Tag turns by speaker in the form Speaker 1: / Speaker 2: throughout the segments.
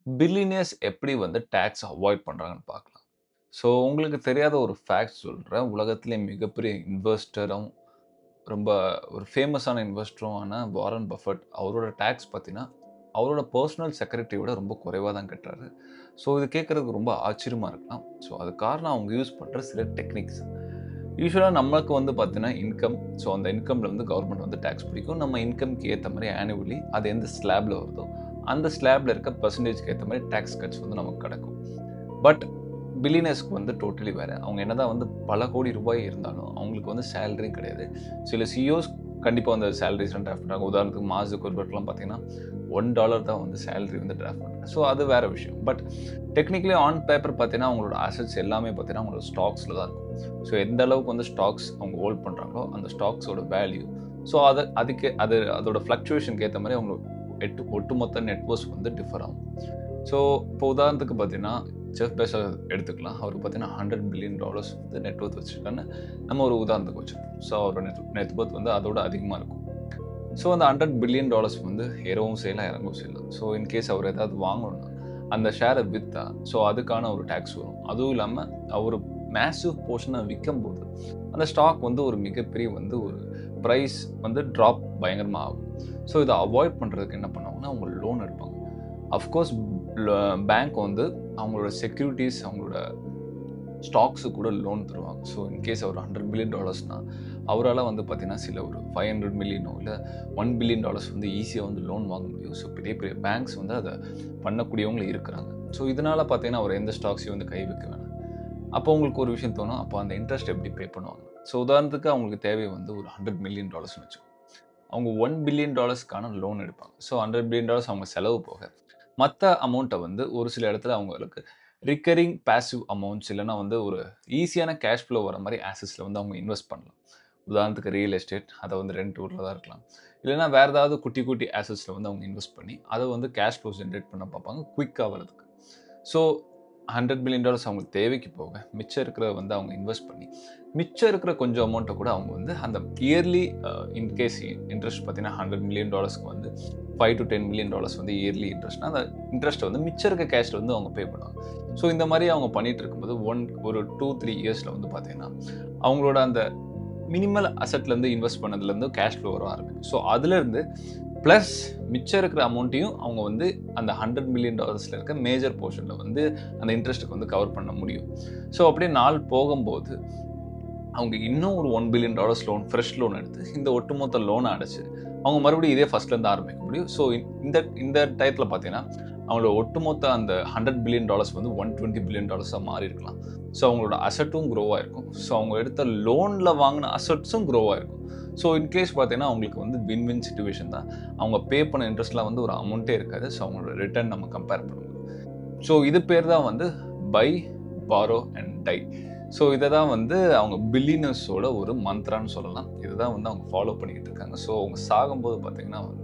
Speaker 1: Billionaires எப்படி வந்து tax avoid பண்றாங்கன்னு பார்க்கலாம். ஸோ உங்களுக்கு தெரியாத ஒரு ஃபேக்ட் சொல்றேன். உலகத்திலே மிகப்பெரிய இன்வெஸ்டரும், ரொம்ப ஒரு ஃபேமஸான இன்வெஸ்டரும் ஆன வாரன் பஃபெட் அவரோட டாக்ஸ் பார்த்தீங்கன்னா, அவரோட பெர்சனல் செக்ரட்டரிய விட ரொம்ப குறைவா தான் கட்டுறாரு. ஸோ இது கேட்கறதுக்கு ரொம்ப ஆச்சரியமா இருக்கலாம். ஸோ அதுக்கு காரணம் அவங்க யூஸ் பண்ற சில டெக்னிக்ஸ். யூசுவலா நமக்கு வந்து பார்த்தீங்கன்னா இன்கம். ஸோ அந்த இன்கம்ல வந்து கவர்ன்மெண்ட் வந்து டாக்ஸ் பிடிக்கும். நம்ம இன்கம்க்கு ஏத்த மாரி ஆனுவலி அது எந்த ஸ்லாப்ல வருதோ, அந்த ஸ்லாப்ல இருக்க பெர்சன்டேஜ்க்கு ஏத்த மாரி டாக்ஸ் கட்ஸ் வந்து நமக்கு கிடைக்கும். பட் பில்லியனர்ஸ்க்கு வந்து டோட்டலி வேற. அவங்க என்னதான் வந்து பல கோடி ரூபாய் இருந்தாலும், அவங்களுக்கு வந்து சேலரியும் கிடையாது. சில சிஇஓஸ் கண்டிப்பா வந்து சேலரிஸ்லாம் டிராஃப்ட் பண்றாங்க. உதாரணத்துக்கு மார்க் ஜுக்கர்பர்க்லாம் பார்த்தீங்கன்னா, $1 தான் வந்து சேலரி வந்து டிராஃப்ட் பண்றாங்க. ஸோ அது வேற விஷயம். பட் டெக்னிக்கலி ஆன் பேப்பர் பார்த்தீங்கன்னா, அவங்களோட அசெட்ஸ் எல்லாமே பார்த்தீங்கன்னா, அவங்களோட ஸ்டாக்ஸ்ல தான் இருக்கும். ஸோ எந்த அளவுக்கு வந்து ஸ்டாக்ஸ் அவங்க ஹோல்ட் பண்றாங்களோ, அந்த ஸ்டாக்ஸோட வேல்யூ. ஸோ அதோட ஃப்ளக்சுவேஷனுக்கு ஏத்த மாரி அவங்க ஒட்டுமொத்த நெட் வொர்த் வந்து டிஃபர் ஆகும். ஸோ இப்போ உதாரணத்துக்கு பார்த்தீங்கன்னா, ஜெஃப் பெசோஸ் எடுத்துக்கலாம். அவருக்கு பார்த்தீங்கன்னா $100 பில்லியன் வந்து நெட் வொர்த் வச்சிருக்காருன்னு நம்ம ஒரு உதாரணத்துக்கு வச்சுப்போம். ஸோ அவரோட நெட் வொர்த் வந்து அதோட அதிகமா இருக்கும். ஸோ அந்த $100 பில்லியன் வந்து ஏறவும் செய்யலாம், இறங்கவும் செய்யலாம். ஸோ இன்கேஸ் அவர் ஏதாவது வாங்கணும்னா, அந்த ஷேர வித்தா, ஸோ அதுக்கான ஒரு டாக்ஸ் வரும். அதுவும் இல்லாம அவரு மேசிவ் போர்ஷன விக்கும்போது, அந்த ஸ்டாக் வந்து ஒரு மிகப்பெரிய வந்து ஒரு பிரைஸ் வந்து ட்ராப் பயங்கரமா ஆகும். ஸோ இத அவாய்ட் பண்றதுக்கு என்ன பண்ணுவாங்கன்னா, அவங்க லோன் எடுப்பாங்க. அஃப்கோர்ஸ் ல பேங்க் வந்து அவங்களோட செக்யூரிட்டீஸ், அவங்களோட ஸ்டாக்ஸு கூட லோன் தருவாங்க. ஸோ இன்கேஸ் அவர் $100 பில்லியன் அவரால வந்து பார்த்தீங்கன்னா, சில ஒரு 500 மில்லியனோ இல்ல $1 பில்லியன் வந்து ஈஸியா வந்து லோன் வாங்க முடியும். ஸோ பெரிய பெரிய பேங்க்ஸ் வந்து அத பண்ணக்கூடியவங்களும் இருக்கிறாங்க. ஸோ இதனால பார்த்தீங்கன்னா, அவர் எந்த ஸ்டாக்ஸையும் வந்து கை வைக்க வேணாம். அப்போ உங்களுக்கு ஒரு விஷயம் தோணும். அப்போ அந்த இன்ட்ரெஸ்ட் எப்படி பே பண்ணுவாங்க? ஸோ உதாரணத்துக்கு அவங்களுக்கு தேவை வந்து ஒரு $100 மில்லியன் வச்சுக்கோங்க. அவங்க $1 பில்லியன் லோன் எடுப்பாங்க. ஸோ $100 பில்லியன் அவங்க செலவு போக, மத்த அமௌண்ட்ட வந்து ஒரு சில இடத்துல அவங்களுக்கு ரிக்கரிங் பாசிவ் அமௌண்ட்ஸ் இல்லன்னா வந்து ஒரு ஈஸியான கேஷ் ஃப்ளோ வர மாரி அசெட்ஸ்ல வந்து அவங்க இன்வெஸ்ட் பண்ணலாம். உதாரணத்துக்கு ரியல் எஸ்டேட், அத வந்து ரெண்ட் விடுறதா இருக்கலாம். இல்லன்னா வேற ஏதாவது குட்டி, குட்டி அசெட்ஸ்ல வந்து அவங்க இன்வெஸ்ட் பண்ணி, அத வந்து கேஷ் ஃப்ளோ ஜெனரேட் பண்ண பார்ப்பாங்க, குயிக்கா வரதுக்கு. ஸோ $100 பில்லியன் அவங்களுக்கு தேவைக்கு போக, மிச்சம் இருக்கிறத வந்து அவங்க இன்வெஸ்ட் பண்ணி, மிச்சம் இருக்கிற கொஞ்சம் அமௌண்ட்ட கூட அவங்க வந்து அந்த இயர்லி இன்கேஸ் இன்ட்ரெஸ்ட் பார்த்தீங்கன்னா, $100 மில்லியன் வந்து $5 to $10 மில்லியன் வந்து இயர்லி இன்ட்ரெஸ்ட்னா, அந்த இன்ட்ரெஸ்ட்ட வந்து மிச்சம் இருக்க கேஷ்ல வந்து அவங்க பே பண்ணுவாங்க. ஸோ இந்த மாரி அவங்க பண்ணிட்டு இருக்கும்போது, ஒரு 2, 3 இயர்ஸ்ல வந்து பார்த்தீங்கன்னா, அவங்களோட அந்த மினிமல் அசெட்லேருந்து இன்வெஸ்ட் பண்ணதுலேருந்து கேஷ் ஃப்ளோ வர ஆரம்பிக்கும். ஸோ அதுலேருந்து பிளஸ் மிச்சம் இருக்கிற அமௌண்ட்டையும் அவங்க வந்து அந்த $100 மில்லியன் இருக்க மேஜர் போர்ஷன்ல வந்து அந்த இன்ட்ரெஸ்ட்டுக்கு வந்து கவர் பண்ண முடியும். ஸோ அப்படியே நாள் போகும்போது, அவங்க இன்னும் ஒரு $1 பில்லியன் லோன், ஃப்ரெஷ் லோன் எடுத்து இந்த ஒட்டுமொத்த லோன அடைச்சு, அவங்க மறுபடியும் இதே ஃபர்ஸ்ட்லேருந்து ஆரம்பிக்க முடியும். ஸோ இந்த இந்த டயத்துல பார்த்தீங்கன்னா, அவங்களோட ஒட்டுமொத்த அந்த $100 பில்லியன் வந்து $120 பில்லியன் மாறி இருக்கலாம். ஸோ அவங்களோட அசெட்டும் குரோ ஆயிருக்கும். ஸோ அவங்க எடுத்த லோன்ல வாங்குன அசெட்ஸும் குரோ ஆயிருக்கும். ஸோ இன்கேஸ் பார்த்தீங்கன்னா, அவங்களுக்கு வந்து வின் வின் சிட்யூவேஷன் தான். அவங்க பே பண்ண இன்ட்ரெஸ்ட்லாம் வந்து ஒரு அமௌண்ட்டே இருக்காது. ஸோ அவங்களோட ரிட்டர்ன் நம்ம கம்பேர் பண்ணும்போது. ஸோ இது பேர் தான் வந்து buy, borrow and die. So இத தான் வந்து அவங்க பில்லியனர்ஸோட ஒரு மந்த்ரான்னு சொல்லலாம். இதுதான் வந்து அவங்க ஃபாலோ பண்ணிக்கிட்டு இருக்காங்க. ஸோ அவங்க சாகும்போது பார்த்தீங்கன்னா வந்து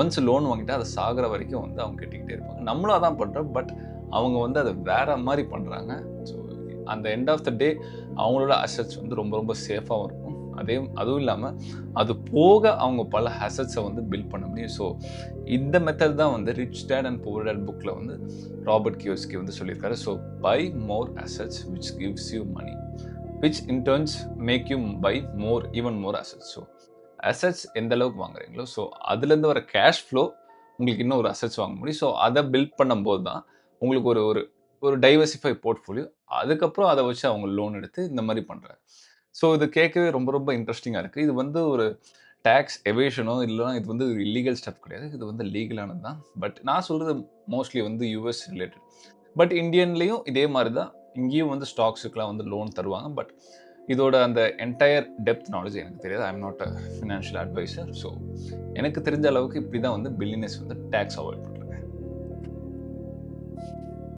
Speaker 1: ஒன்ஸ் லோன் வாங்கிட்டா அது சாகுற வரைக்கும் வந்து அவங்க கட்டிக்கிட்டே இருப்பாங்க. நம்மளும் அதான் பண்றோம். பட் அவங்க வந்து அத வேற மாரி பண்றாங்க. ஸோ அந்த எண்ட் ஆஃப் த டே அவங்களோட அசெட்ஸ் வந்து ரொம்ப ரொம்ப சேஃபாவும் இருக்கும். அதுவும் இல்லாம அது போக அவங்க பல அசெட்ஸ வந்து பில்ட் பண்ண முடியும். ஸோ இந்த மெத்தட் தான் வந்து Rich Dad and Poor Dad புக்ல வந்து ராபர்ட் கியோஸ்கி வந்து சொல்லியிருக்காரு. So buy more assets which gives you money which in turns make you buy even more assets. So assets எந்த அளவுக்கு வாங்குறீங்களோ, ஸோ அதுலேருந்து வர கேஷ் ஃப்ளோ உங்களுக்கு இன்னும் ஒரு அசெட்ஸ் வாங்க முடியும். ஸோ அத பில்ட் பண்ணும்போது தான் உங்களுக்கு ஒரு ஒரு ஒரு டைவர்சிஃபை போர்ட்ஃபோலியோ. அதுக்கப்புறம் அத வச்சு அவங்க லோன் எடுத்து இந்த மாரி பண்றாங்க. ஸோ இது கேட்கவே ரொம்ப ரொம்ப இன்ட்ரஸ்டிங்கா இருக்கு. இது வந்து ஒரு டாக்ஸ் எவேஷனோ இல்லன்னா இது வந்து ஒரு இல்லீகல் ஸ்டெப் கிடையாது. இது வந்து லீகலானது தான். பட் நான் சொல்றது மோஸ்ட்லி வந்து யுஎஸ் ரிலேட்டட். பட் இந்தியன்லயும் இதே மாரி தான். இங்கேயும் வந்து ஸ்டாக்ஸுக்குலாம் வந்து லோன் தருவாங்க. பட் இதோட அந்த என்டயர் டெப்த் நாலேட்ஜ் எனக்கு தெரியாது. I am not a financial advisor. So எனக்கு தெரிஞ்ச அளவுக்கு இப்படி தான் வந்து பில்லியனர்ஸ் வந்து டாக்ஸ் அவாய்ட்